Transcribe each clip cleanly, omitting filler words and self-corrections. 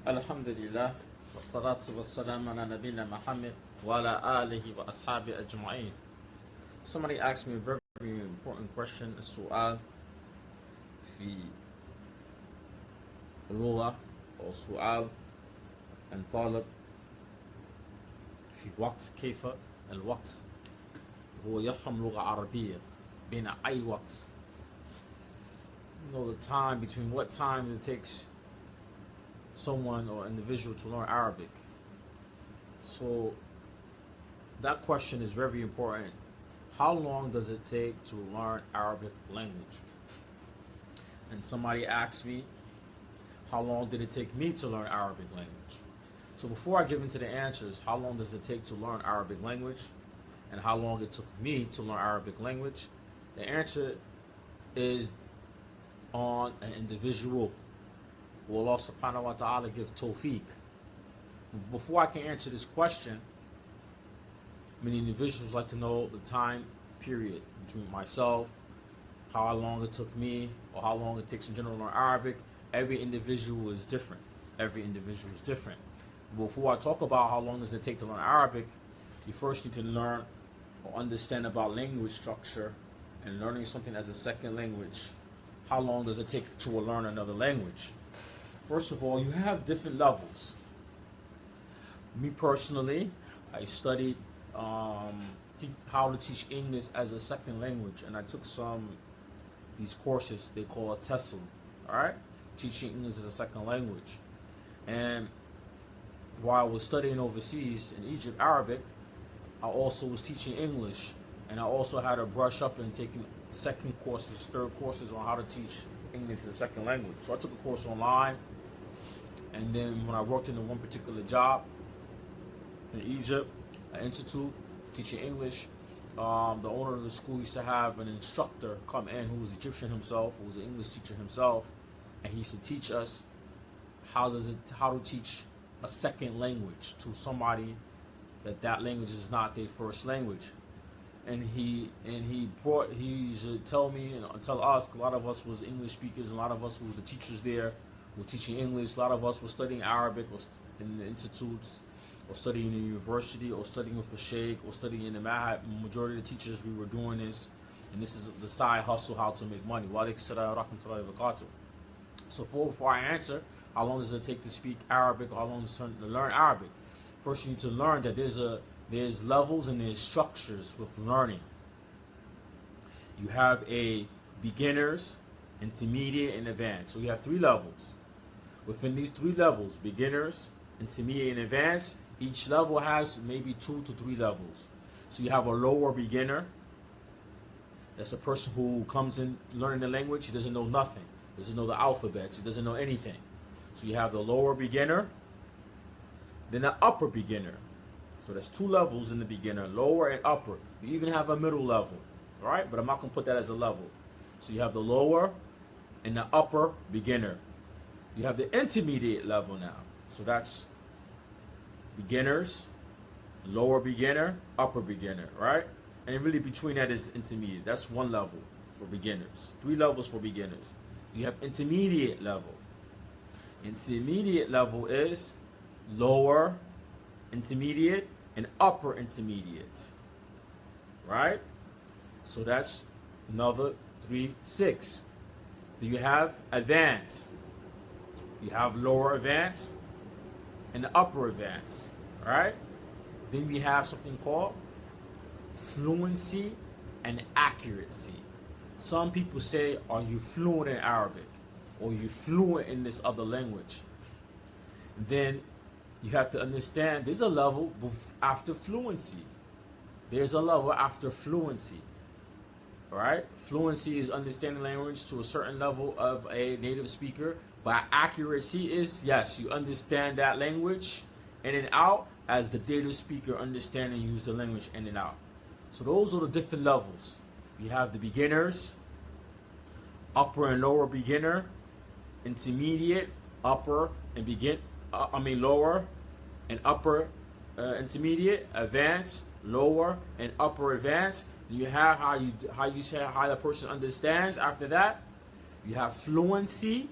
Alhamdulillah, wassalatu wassalamu ala nabina Muhammad wa ala alihi wa ashabi ajma'in. Somebody asked me a very, very important question, السؤال في اللغة أو سؤال أن طالب في وقت كيف الوقت هو يفهم لغة عربية بين أي وقت. You know, the time between what time it takes someone or individual to learn Arabic. So that question is very important. How long does it take to learn Arabic language? And somebody asked me, how long did it take me to learn Arabic language? So before I give into the answers, how long does it take to learn Arabic language and how long it took me to learn Arabic language, the answer is on an individual. Will Allah subhanahu wa ta'ala give tawfiq? Before I can answer this question, many individuals like to know the time period between myself, how long it took me, or how long it takes in general to learn Arabic. Every individual is different. Every individual is different. Before I talk about how long does it take to learn Arabic, you first need to learn or understand about language structure and learning something as a second language. How long does it take to learn another language? First of all, you have different levels. Me personally, I studied how to teach English as a second language, and I took these courses they call a TESOL, all right, teaching English as a second language. And while I was studying overseas in Egypt Arabic, I also was teaching English, and I also had to brush up and taking second courses, third courses on how to teach English as a second language. So I took a course online, and then when I worked in one particular job in Egypt, an institute teaching English, the owner of the school used to have an instructor come in who was Egyptian himself, who was an English teacher himself, and he used to teach us how to teach a second language to somebody that language is not their first language. And he used to tell me and tell us, a lot of us was English speakers, a lot of us who were the teachers there were teaching English, a lot of us were studying Arabic or in the institutes, or studying in the university, or studying with a sheikh, or studying in the mahad. Majority of the teachers, we were doing this, and this is the side hustle, how to make money. Wa alaikum salam wa rahmatullahi wa barakatuh. So before I answer, how long does it take to speak Arabic, or how long does it take to learn Arabic? First, you need to learn that there's levels and there's structures with learning. You have a beginners, intermediate, and advanced. So you have 3 levels. Within these 3 levels, beginners, intermediate, and advanced, each level has maybe 2 to 3 levels. So you have a lower beginner. That's a person who comes in learning the language. He doesn't know nothing. Doesn't know the alphabets. He doesn't know anything. So you have the lower beginner, then the upper beginner. So there's 2 levels in the beginner, lower and upper. You even have a middle level, all right? But I'm not going to put that as a level. So you have the lower and the upper beginner. You have the intermediate level now. So that's beginners, lower beginner, upper beginner, right? And really between that is intermediate. That's 1 level for beginners. 3 levels for beginners. You have intermediate level. Intermediate level is lower intermediate and upper intermediate, right? So that's another 3, 6. Then you have advanced. You have lower advanced and the upper advanced, right? Then we have something called fluency and accuracy. Some people say, are you fluent in Arabic? Or are you fluent in this other language? Then you have to understand there's a level after fluency. There's a level after fluency. All right? Fluency is understanding language to a certain level of a native speaker. But accuracy is, yes, you understand that language in and out as the native speaker understand and use the language in and out. So those are the different levels. You have the beginners, upper and lower beginner, intermediate, upper and lower and upper intermediate, advanced, lower and upper advanced. Then you have how the person understands. After that, you have fluency.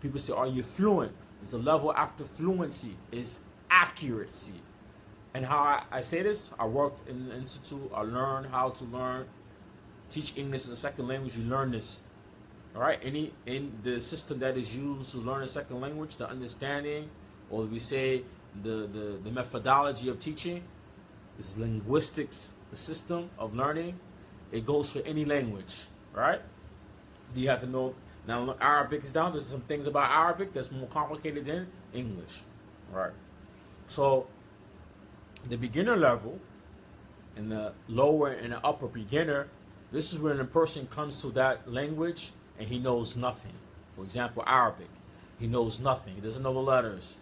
People say, are you fluent? There's a level after fluency, is accuracy. And how I say this, I worked in the institute, I learned how to learn, teach English as a second language, you learn this. All right, in the system that is used to learn a second language, the understanding, or we say the methodology of teaching, is linguistics, the system of learning. It goes for any language, right? You have to know. Now, Arabic is down. There's some things about Arabic that's more complicated than English, right? So, the beginner level, and the lower and the upper beginner, this is when a person comes to that language and he knows nothing. For example, Arabic, he knows nothing. He doesn't know the letters.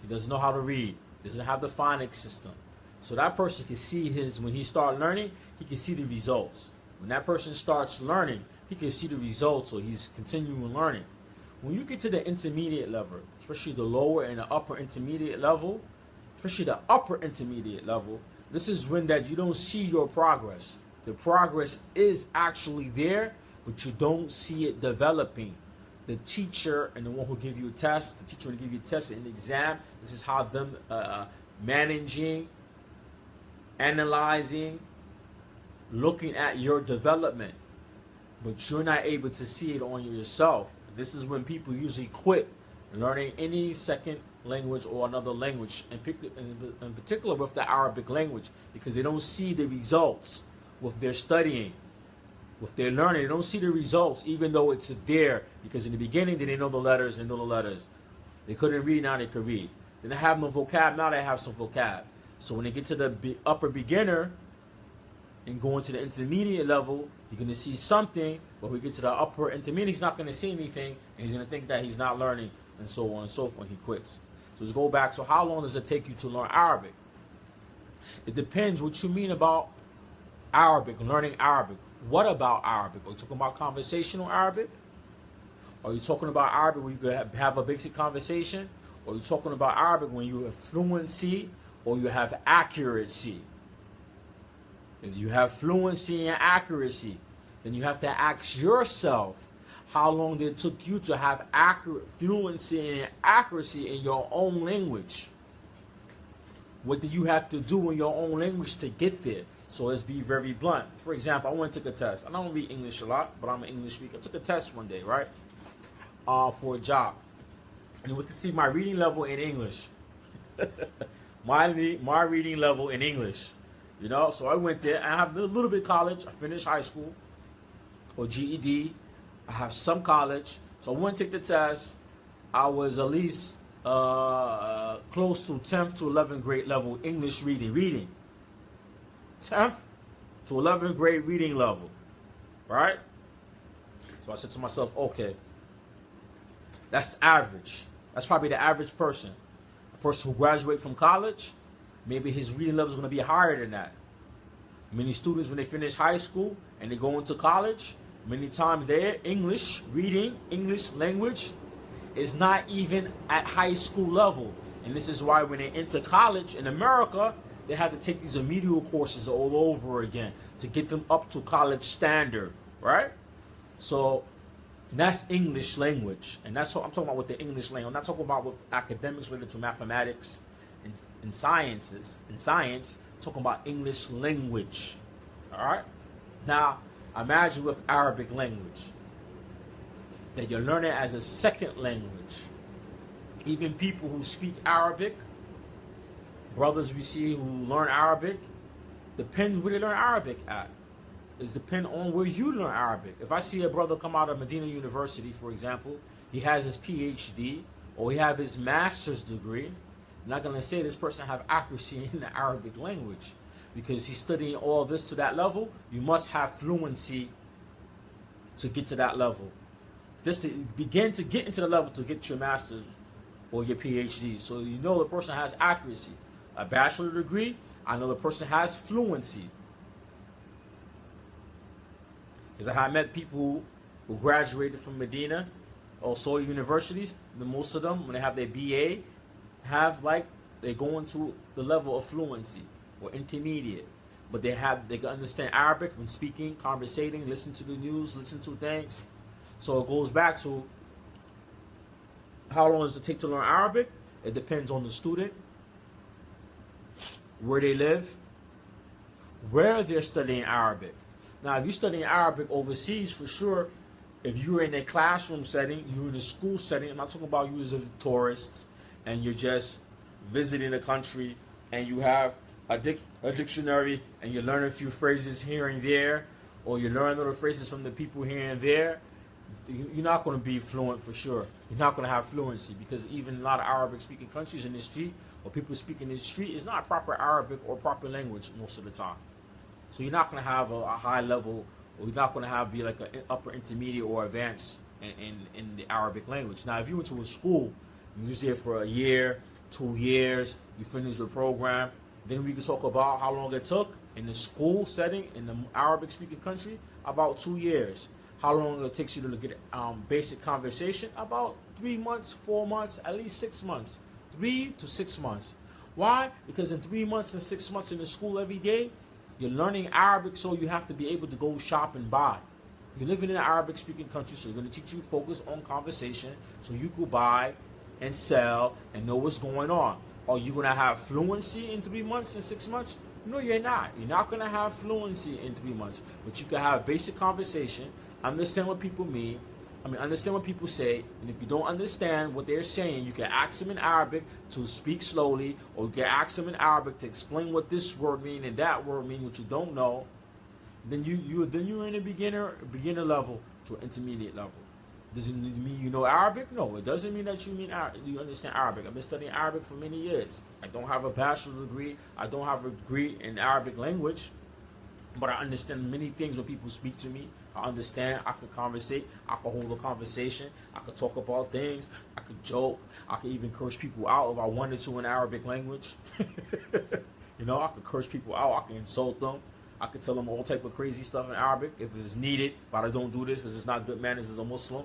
He doesn't know how to read. He doesn't have the phonics system. So that person can see when he starts learning, he can see the results. When that person starts learning, he can see the results, or he's continuing learning. When you get to the intermediate level, especially the lower and the upper intermediate level, especially the upper intermediate level, this is when that you don't see your progress. The progress is actually there, but you don't see it developing. The teacher and the one who give you a test, the teacher will give you a test and an exam. This is how them managing, analyzing, looking at your development, but you're not able to see it on yourself. This is when people usually quit learning any second language or another language, in particular with the Arabic language, because they don't see the results with their studying, with their learning. They don't see the results, even though it's there, because in the beginning they didn't know the letters. They know the letters. They couldn't read, now they could read. They didn't have no vocab, now they have some vocab. So when they get to the upper beginner and going to the intermediate level, you're going to see something, but when we get to the upper intermediate, he's not going to see anything, and he's going to think that he's not learning, and so on and so forth, and he quits. So let's go back. So how long does it take you to learn Arabic? It depends what you mean about Arabic, learning Arabic. What about Arabic? Are you talking about conversational Arabic? Are you talking about Arabic where you could have a basic conversation? Or are you talking about Arabic when you have fluency or you have accuracy? If you have fluency and accuracy, then you have to ask yourself how long it took you to have fluency and accuracy in your own language. What do you have to do in your own language to get there? So let's be very blunt. For example, I went and took a test. I don't read English a lot, but I'm an English speaker. I took a test one day, right? For a job. And it was to see my reading level in English. my reading level in English. You know, so I went there. I have a little bit of college. I finished high school or GED. I have some college. So I went to take the test. I was at least close to 10th to 11th grade level English reading. 10th to 11th grade reading level, right? So I said to myself, okay, that's average. That's probably the average person. A person who graduates from college, maybe his reading level is going to be higher than that. Many students, when they finish high school and they go into college, many times their English reading, English language is not even at high school level. And this is why when they enter college in America, they have to take these remedial courses all over again to get them up to college standard, right? So that's English language. And that's what I'm talking about with the English language. I'm not talking about with academics related to mathematics and sciences. In science, I'm talking about English language, all right? Now, imagine with Arabic language that you're learning as a second language. Even people who speak Arabic, brothers we see who learn Arabic, depend where they learn Arabic at. It depends on where you learn Arabic. If I see a brother come out of Medina University, for example, he has his PhD or he have his master's degree, I'm not going to say this person have accuracy in the Arabic language because he's studying all this to that level. You must have fluency to get to that level. Just to begin to get into the level to get your master's or your PhD. So you know the person has accuracy. A bachelor degree, I know the person has fluency. Because I met people who graduated from Medina or Soy universities. Most of them, when they have their BA, they go into the level of fluency or intermediate. But they can understand Arabic when speaking, conversating, listen to the news, listen to things. So it goes back to How long does it take to learn Arabic? It depends on the student, where they live, where they're studying Arabic. Now, if you're studying Arabic overseas, for sure, if you're in a classroom setting, you're in a school setting, I'm not talking about you as a tourist and you're just visiting a country and you have a dictionary and you learn a few phrases here and there, or you learn little phrases from the people here and there, you're not going to be fluent for sure. You're not going to have fluency, because even a lot of Arabic-speaking countries in the street, or people speaking in the street, is not proper Arabic or proper language most of the time. So you're not going to have a high level, or you're not going to be like an upper intermediate or advanced in the Arabic language. Now, if you went to a school, you was there for a year, 2 years, you finish your program, then we can talk about how long it took in the school setting in the Arabic-speaking country. About 2 years. How long it takes you to get basic conversation? About 3 months, 4 months, at least 6 months. 3 to 6 months. Why? Because in 3 months and 6 months in the school every day, you're learning Arabic, so you have to be able to go shop and buy. You're living in an Arabic-speaking country, so you're going to teach you focus on conversation, so you could buy and sell and know what's going on. Are you going to have fluency in 3 months and 6 months? No, you're not. You're not going to have fluency in 3 months, but you can have basic conversation, understand what people mean, understand what people say, and if you don't understand what they're saying, you can ask them in Arabic to speak slowly, or you can ask them in Arabic to explain what this word means and that word means, what you don't know. Then you're in a beginner level to an intermediate level. Does it mean you know Arabic? No, it doesn't mean that you understand Arabic. I've been studying Arabic for many years. I don't have a bachelor's degree. I don't have a degree in Arabic language, but I understand many things when people speak to me. I understand. I can conversate. I can hold a conversation. I can talk about things. I could joke. I could even curse people out if I wanted to in Arabic language. I could curse people out. I can insult them. I could tell them all type of crazy stuff in Arabic if it's needed, but I don't do this because it's not good manners as a Muslim.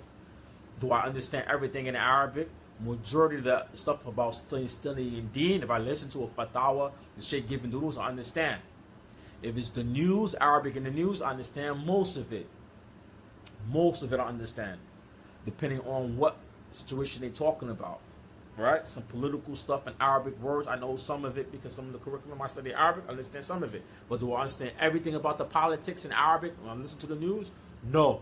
Do I understand everything in Arabic? Majority of the stuff about studying Deen, if I listen to a fatwa, the Sheikh giving the rules, I understand. If it's the news, Arabic in the news, I understand most of it. Most of it I understand, depending on what situation they're talking about. Right? Some political stuff in Arabic words, I know some of it because some of the curriculum I study Arabic, I understand some of it. But do I understand everything about the politics in Arabic when I listen to the news? No.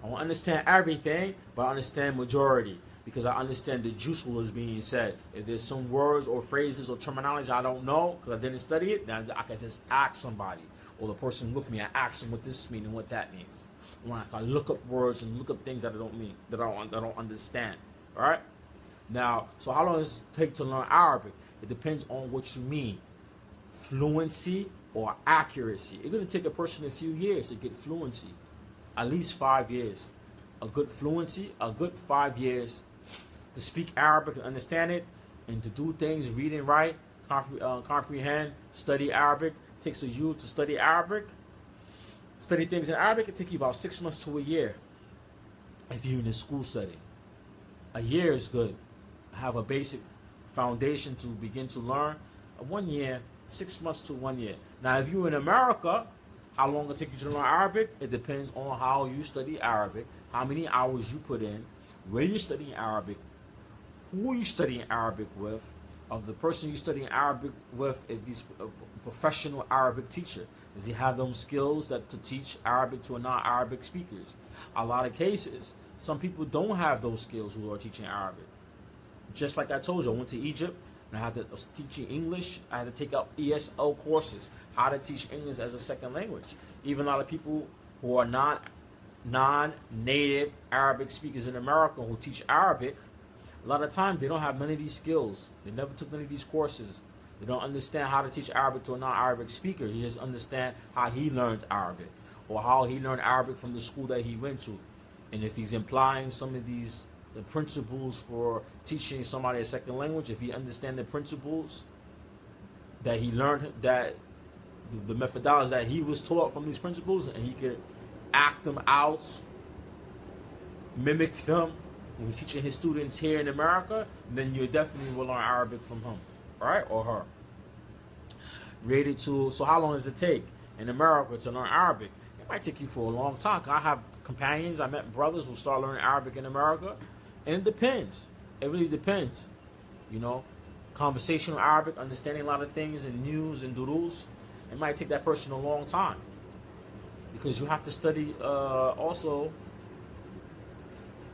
I don't understand everything, but I understand majority, because I understand the juice is being said. If there's some words or phrases or terminology I don't know because I didn't study it, then I can just ask somebody, or the person with me, I ask them what this means and what that means. When I look up words and look up things that I don't mean, that I don't understand. All right? Now, so how long does it take to learn Arabic? It depends on what you mean. Fluency or accuracy. It's going to take a person a few years to get fluency. At least 5 years. A good fluency, a good 5 years to speak Arabic and understand it, and to do things, read and write, comprehend, study Arabic. It takes you to study Arabic. Study things in Arabic, it takes you about 6 months to a year if you're in a school setting. A year is good. Have a basic foundation to begin to learn. 1 year, 6 months to 1 year. Now, if you're in America, how long it take you to learn Arabic? It depends on how you study Arabic, how many hours you put in, where you're studying Arabic, who you studying Arabic with, of the person you're studying Arabic with, if he's a professional Arabic teacher. Does he have those skills to teach Arabic to non-Arabic speakers? A lot of cases, some people don't have those skills who are teaching Arabic. Just like I told you, I went to Egypt and I had to teach English. I had to take up ESL courses, how to teach English as a second language. Even a lot of people who are non-native Arabic speakers in America who teach Arabic, a lot of times they don't have none of these skills. They never took none of these courses. They don't understand how to teach Arabic to a non-Arabic speaker. He just understand how he learned Arabic, or how he learned Arabic from the school that he went to. And if he's implying some of the principles for teaching somebody a second language, if he understands the principles that he learned, that the methodology that he was taught from these principles, and he could act them out, mimic them when he's teaching his students here in America, then you definitely will learn Arabic from him, right, or her. So how long does it take in America to learn Arabic? It might take you for a long time. I have companions, I met brothers who start learning Arabic in America, and it depends. It really depends. You know, conversational Arabic, understanding a lot of things and news and durus, it might take that person a long time because you have to study also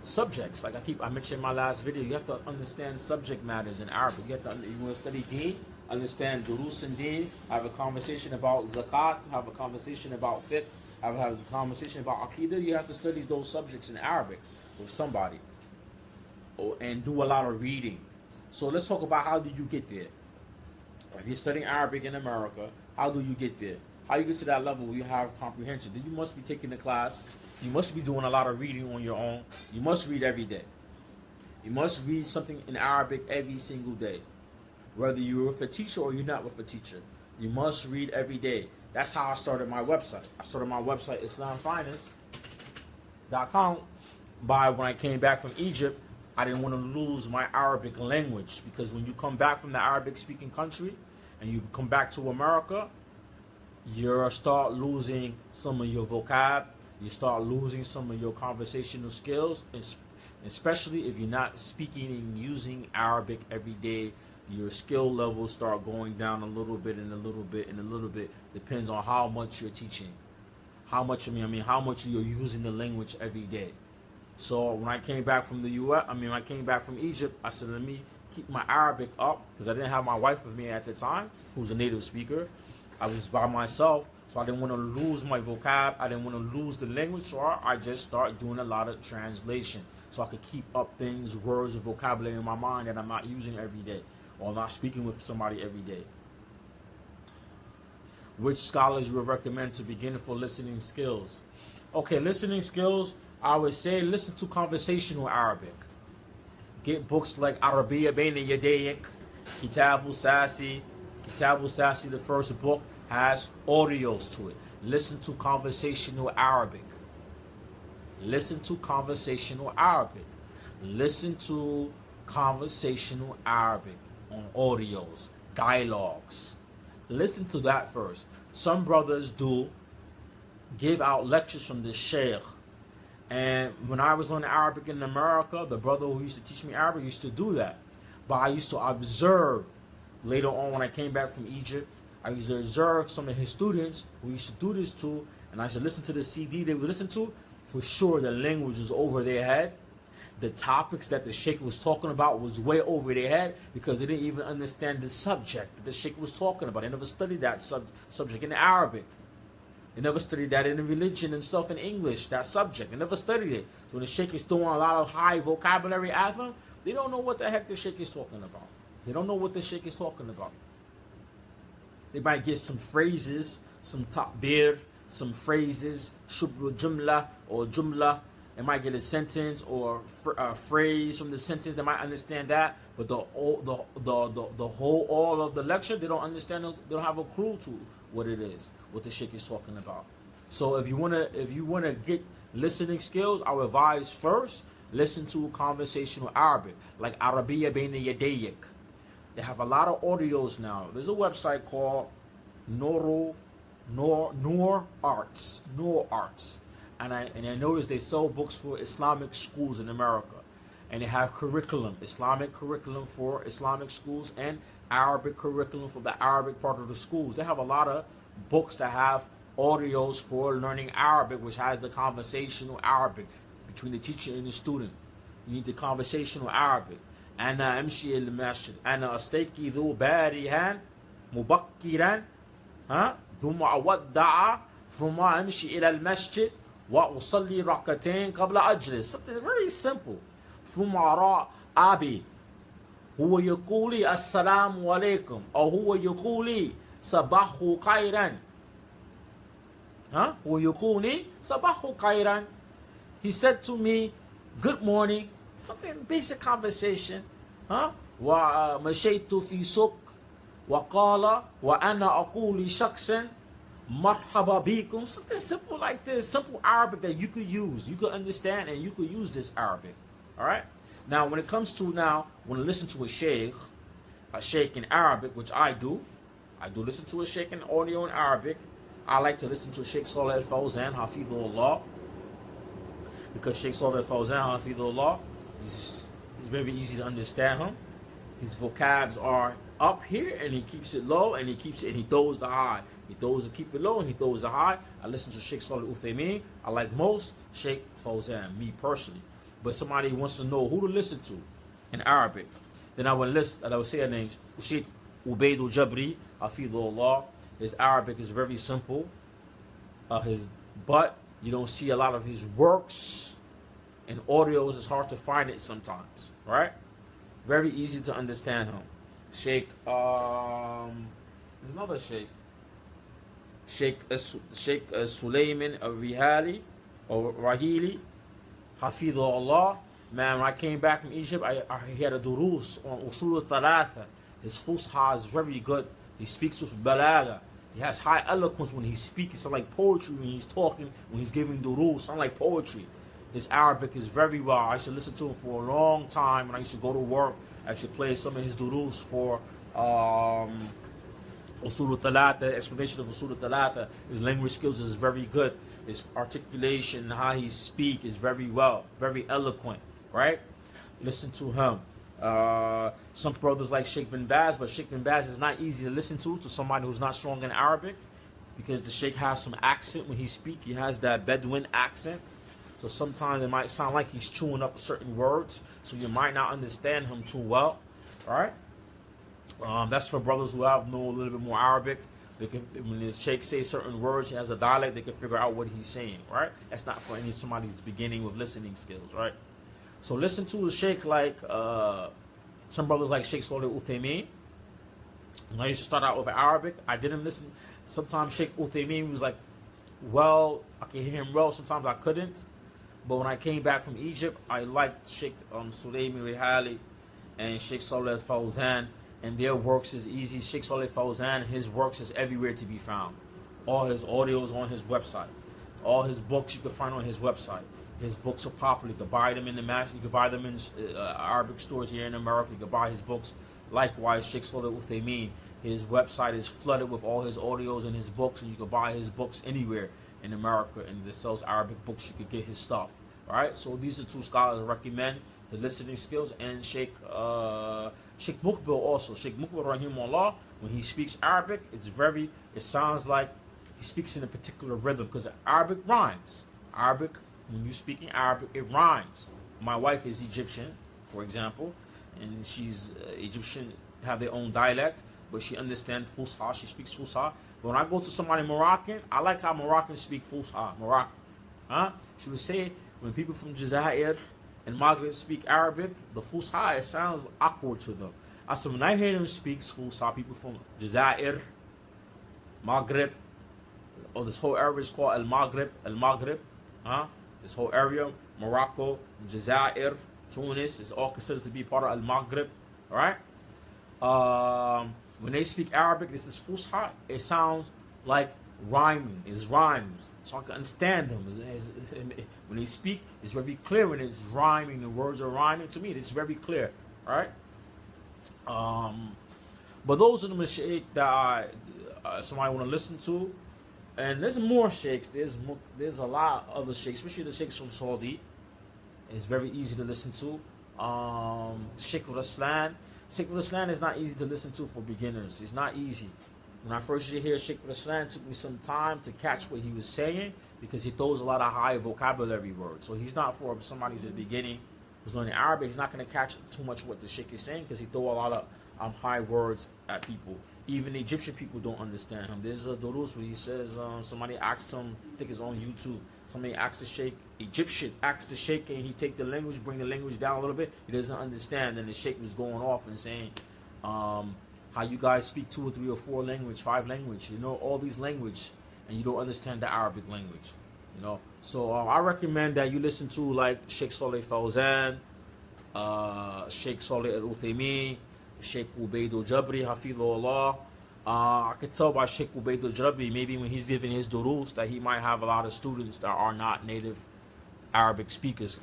subjects. Like I mentioned in my last video, you have to understand subject matters in Arabic. You want to study Deen, understand durus and Deen, have a conversation about zakat, have a conversation about fiqh, have a conversation about aqidah. You have to study those subjects in Arabic with somebody, and do a lot of reading. So let's talk about how do you get there. If you're studying Arabic in America, how do you get there? How you get to that level where you have comprehension? Then you must be taking the class. You must be doing a lot of reading on your own. You must read every day. You must read something in Arabic every single day. Whether you're with a teacher or you're not with a teacher. You must read every day. That's how I started my website. I started my website, IslamFinance.com, when I came back from Egypt. I didn't want to lose my Arabic language, because when you come back from the Arabic-speaking country and you come back to America, you start losing some of your vocab. You start losing some of your conversational skills, especially if you're not speaking and using Arabic every day. Your skill levels start going down a little bit and a little bit and a little bit. Depends on how much you're teaching, how much you're using the language every day. So when I came back from when I came back from Egypt, I said, let me keep my Arabic up, because I didn't have my wife with me at the time, who's a native speaker. I was by myself, so I didn't want to lose my vocab. I didn't want to lose the language, so I just started doing a lot of translation, so I could keep up things, words, and vocabulary in my mind that I'm not using every day, or not speaking with somebody every day. Which scholars you would recommend to begin for listening skills? Okay, listening skills, I would say listen to conversational Arabic. Get books like Arabiya Bayna Yadayk, Kitabu Sasi. Kitabu Sasi, the first book, has audios to it. Listen to conversational Arabic. Listen to conversational Arabic. Listen to conversational Arabic on audios, dialogues. Listen to that first. Some brothers do give out lectures from the sheikh. And when I was learning Arabic in America, the brother who used to teach me Arabic used to do that. But I used to observe. Later on, when I came back from Egypt, I used to observe some of his students who used to do this too, and I used to listen to the CD they would listen to. For sure, the language was over their head. The topics that the sheikh was talking about was way over their head, because they didn't even understand the subject that the sheikh was talking about. They never studied that subject in Arabic. They never studied that in religion themselves in English, that subject. They never studied it. So when the sheikh is throwing a lot of high vocabulary at them, they don't know what the heck the sheikh is talking about. They don't know what the sheikh is talking about. They might get some phrases, some ta'bir, some phrases, shubru jumla or jumla. They might get a sentence or a phrase from the sentence. They might understand that, but the whole all of the lecture, they don't understand. They don't have a clue to what it is, what the sheikh is talking about. So if you wanna get listening skills, I would advise first listen to conversational Arabic, like Arabiya Bayna Yadayk. They have a lot of audios now. There's a website called Noor Arts. And I noticed they sell books for Islamic schools in America. And they have curriculum, Islamic curriculum for Islamic schools and Arabic curriculum for the Arabic part of the schools. They have a lot of books that have audios for learning Arabic, which has the conversational Arabic between the teacher and the student. You need the conversational Arabic. أنا أمشي إلى المسجد أنا أستيقظ بارها مبكرا ثم أودع ثم أمشي إلى المسجد وأصلي ركعتين قبل أجلس. Something very simple. ثم أرى أبي هو يقول لي السلام عليكم أو هو يقول لي صباح خيرا هو يقول لي صباح خيرا. He said to me, good morning. Something basic conversation. ومشيت في سوق وقال وأنا أقول لشخص مرحبا بكم. Something simple like this, simple Arabic that you could use, you could understand, and you could use this Arabic. All right. Now, when it comes to when I listen to a sheikh in Arabic, which I do listen to a sheikh in audio in Arabic. I like to listen to Sheikh Saleh Al-Fawzan, Hafidhullah, because Sheikh Saleh Al-Fawzan, Hafidhullah, he's very easy to understand him. His vocabs are up here, and he keeps it low, and he throws the high. He throws to keep it low, and he throws the high. I listen to Sheikh Salih Uthaymeen. I like most Sheikh Fawzan, me personally. But somebody wants to know who to listen to in Arabic, then I would say a name, Sheikh Ubaidul Jabri, Hafidhullah. His Arabic is very simple. But you don't see a lot of his works and audios. It's hard to find it sometimes, right? Very easy to understand him. Sheikh, there's another Sheikh. Sheikh Sulaiman al-Rihali, or Rahili, Hafidhullah. Man, when I came back from Egypt, he had a durus on Usul al-Thalatha. His Fusha is very good. He speaks with balagha. He has high eloquence when he speaks. It's like poetry when he's talking, when he's giving durus. Sound like poetry. His Arabic is very well. I used to listen to him for a long time when I used to go to work. I used to play some of his durus for Usul al-Thalatha, explanation of Usul al-Thalatha. His language skills is very good. His articulation, how he speaks is very well, very eloquent, right? Listen to him. Some brothers like Sheikh bin Baz, but Sheikh bin Baz is not easy to listen to somebody who's not strong in Arabic, because the Sheikh has some accent when he speaks. He has that Bedouin accent. So sometimes it might sound like he's chewing up certain words, so you might not understand him too well, all right? That's for brothers who know a little bit more Arabic. When the Sheikh says certain words, he has a dialect, they can figure out what he's saying, right? That's not for somebody's beginning with listening skills, right? So listen to a Sheikh like, some brothers like Sheikh Salih Uthaymeen. When I used to start out with Arabic, I didn't listen. Sometimes Sheikh Uthaymeen was like, well, I could hear him well, sometimes I couldn't. But when I came back from Egypt, I liked Sheikh Sulaiman Rihali and Sheikh Salih Fawzan, and their works is easy. Sheikh Salih Fawzan, his works is everywhere to be found. All his audios on his website. All his books you can find on his website. His books are popular. You can buy them in the you can buy them in Arabic stores here in America. You can buy his books. Likewise, Sheikh Salih Uthaymeen, his website is flooded with all his audios and his books, and you can buy his books anywhere in America, and that sells Arabic books. You could get his stuff. All right. So these are two scholars I recommend the listening skills, and Sheikh Muqbil also. Sheikh Muqbil rahimahullah, when he speaks Arabic, it sounds like he speaks in a particular rhythm, because Arabic rhymes. Arabic, when you speak in Arabic, it rhymes. My wife is Egyptian, for example, and she's Egyptian, have their own dialect, but she understands Fusha, she speaks Fusha. But when I go to somebody Moroccan, I like how Moroccans speak Fusha, Moroccan. She would say, when people from Jazair and Maghreb speak Arabic, the Fusha, it sounds awkward to them. I said, when I hear them speak Fusha, people from Jazair, Maghreb, or this whole area is called Al-Maghreb, this whole area, Morocco, Jazair, Tunis, is all considered to be part of Al-Maghreb, all right? When they speak Arabic, this is Fusha, it sounds like rhyming, it's rhymes, so I can understand them. When they speak, it's very clear when it's rhyming, the words are rhyming. To me, it's very clear, all right? But those are the mashaykh that somebody want to listen to. And there's more sheikhs. There's a lot of other sheikhs, especially the sheikhs from Saudi. It's very easy to listen to. Sheikh Raslan. Sheikh Raslan is not easy to listen to for beginners. It's not easy. When I first used to hear Sheikh Raslan, it took me some time to catch what he was saying, because he throws a lot of high vocabulary words. So he's not for somebody who's at the beginning who's learning Arabic. He's not going to catch too much what the sheikh is saying, because he throw a lot of high words at people. Even the Egyptian people don't understand him. There's a durus where he says, somebody asked him, I think it's on YouTube, somebody asked the sheikh, Egyptian asked the sheikh, can he take the language, bring the language down a little bit? He doesn't understand. And the sheikh was going off and saying, how you guys speak 2 or 3 or 4 language, 5 language, you know, all these language, and you don't understand the Arabic language, you know. So I recommend that you listen to like Sheikh Salih Fawzan, Sheikh Salih Al-Uthaymeen, Sheikh Ubaidul Jabri, Hafidhullah. I could tell by Sheikh Ubaidul Jabri, maybe when he's giving his durus, that he might have a lot of students that are not native Arabic speakers.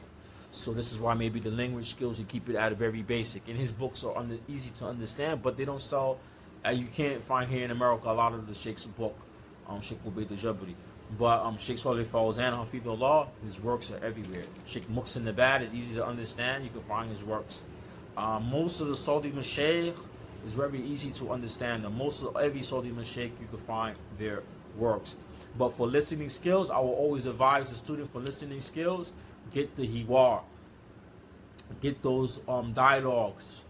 So this is why maybe the language skills, he keep it at a very basic. And his books are easy to understand, but they don't sell. You can't find here in America a lot of the Sheikh's book, Sheikh Ubaidul Jabri. But Sheikh Salih Fawzan, Hafidhullah, his works are everywhere. Sheikh Muqsin Nabad is easy to understand. You can find his works. Most of the Saudi Mashaykh is very easy to understand. And most of every Saudi Mashaykh you can find their works. But for listening skills, I will always advise the student for listening skills, get the hiwar, get those dialogues.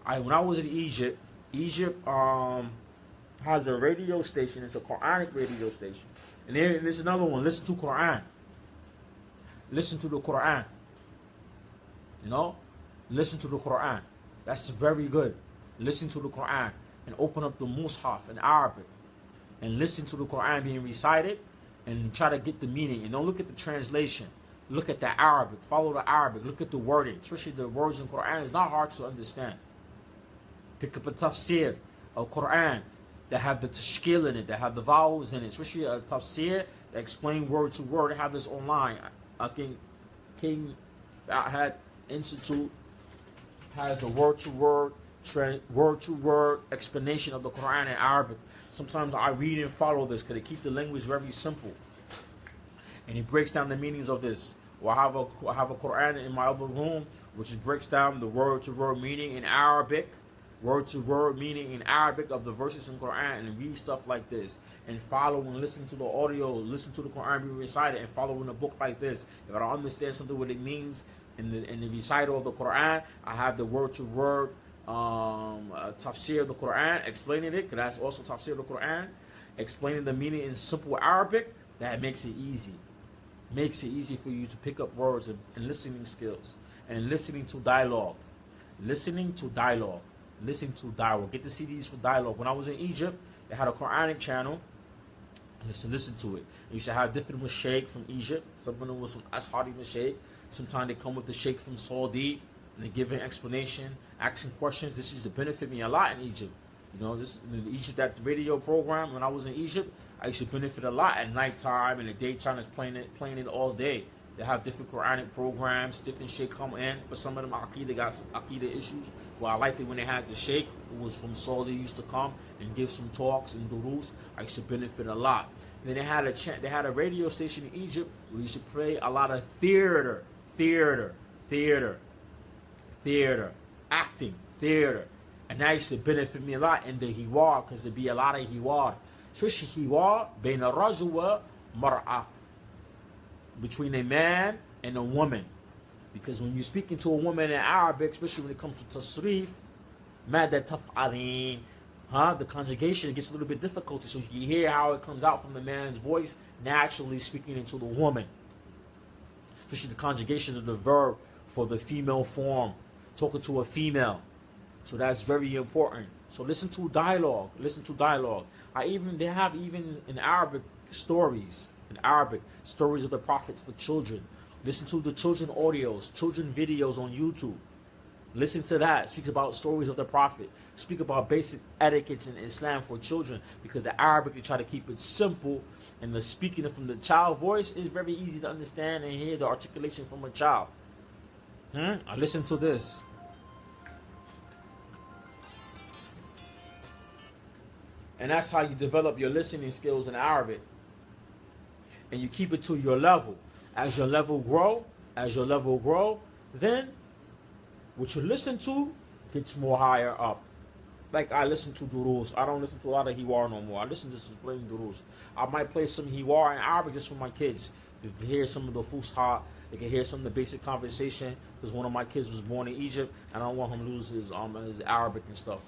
When I was in Egypt, Egypt has a radio station. It's a Quranic radio station. And there's another one. Listen to Quran. Listen to the Quran. You know? Listen to the Quran. That's very good. Listen to the Quran and open up the Mus'haf in Arabic and listen to the Quran being recited and try to get the meaning. And don't look at the translation. Look at the Arabic. Follow the Arabic. Look at the wording. Especially the words in Quran. It's not hard to understand. Pick up a tafsir of Quran that have the tashkil in it, that have the vowels in it. Especially a tafsir that explain word to word. They have this online. I think King Fahad Institute has a word-to-word explanation of the Quran in Arabic. Sometimes I read and follow this because they keep the language very simple. And he breaks down the meanings of this. Well, I have a Quran in my other room, which breaks down the word-to-word meaning in Arabic, word-to-word meaning in Arabic of the verses in Quran, and read stuff like this. And follow and listen to the audio, listen to the Quran being recited, and follow in a book like this. If I don't understand something what it means in the recital of the Quran, I have the word-to-word tafsir of the Quran, explaining it, because that's also tafsir of the Quran, explaining the meaning in simple Arabic. That makes it easy. Makes it easy for you to pick up words and listening skills. And listening to dialogue. Listening to dialogue. Listening to dialogue. Get the CDs for dialogue. When I was in Egypt, they had a Quranic channel. I used to listen to it. You used to have different mashaykh from Egypt. Some of them was from Ashari mashaykh. Sometimes they come with the sheikh from Saudi. And they give an explanation, asking questions. This used to benefit me a lot in Egypt. You know, this in Egypt, that radio program, when I was in Egypt, I used to benefit a lot at nighttime and the daytime is playing it all day. They have different Quranic programs, different sheikh come in, but some of them Aqidah got some Aqidah issues. Well, I liked it when they had the sheikh who was from Saudi used to come and give some talks and durus. I used to benefit a lot. And then they had a radio station in Egypt where you used to play a lot of theater, acting, theater. And that used to benefit me a lot in the hiwar, because there'd be a lot of hiwar. Especially hiwar bayna rajul wa mar'a, between a man and a woman. Because when you're speaking to a woman in Arabic, especially when it comes to tasrif, mada taf'alin, the conjugation gets a little bit difficult. So you hear how it comes out from the man's voice, naturally speaking into the woman. Especially the conjugation of the verb for the female form, talking to a female. So that's very important. So listen to dialogue. Listen to dialogue. They have even in Arabic stories. In Arabic, stories of the prophets for children. Listen to the children audios, children videos on YouTube. Listen to that. Speak about stories of the prophet. Speak about basic etiquettes in Islam for children, because the Arabic, you try to keep it simple, and the speaking from the child voice is very easy to understand and hear the articulation from a child. I listen to this. And that's how you develop your listening skills in Arabic. And you keep it to your level. As your level grow, then what you listen to gets more higher up. Like I listen to durus. I don't listen to a lot of hiwar no more. I listen to just plain durus. I might play some hiwar in Arabic just for my kids. You can hear some of the fusha. They can hear some of the basic conversation, because one of my kids was born in Egypt and I don't want him to lose his Arabic and stuff.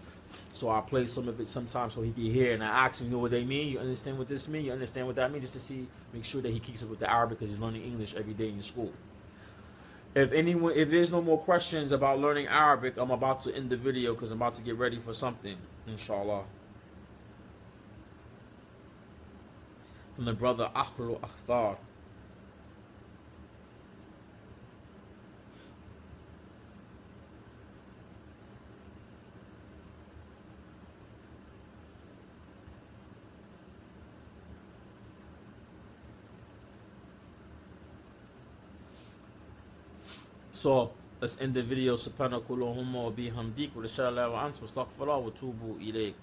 So I play some of it sometimes so he can hear, and I ask him, you know what they mean? You understand what this means? You understand what that means? Just to make sure that he keeps up with the Arabic, because he's learning English every day in school. If there's no more questions about learning Arabic, I'm about to end the video because I'm about to get ready for something, inshallah. From the brother Ahlul Akhtar. So let's end the video. Subhanakallahumma wa bihamdik wa la ilaha illa anta astaghfiruka wa atubu ilayk.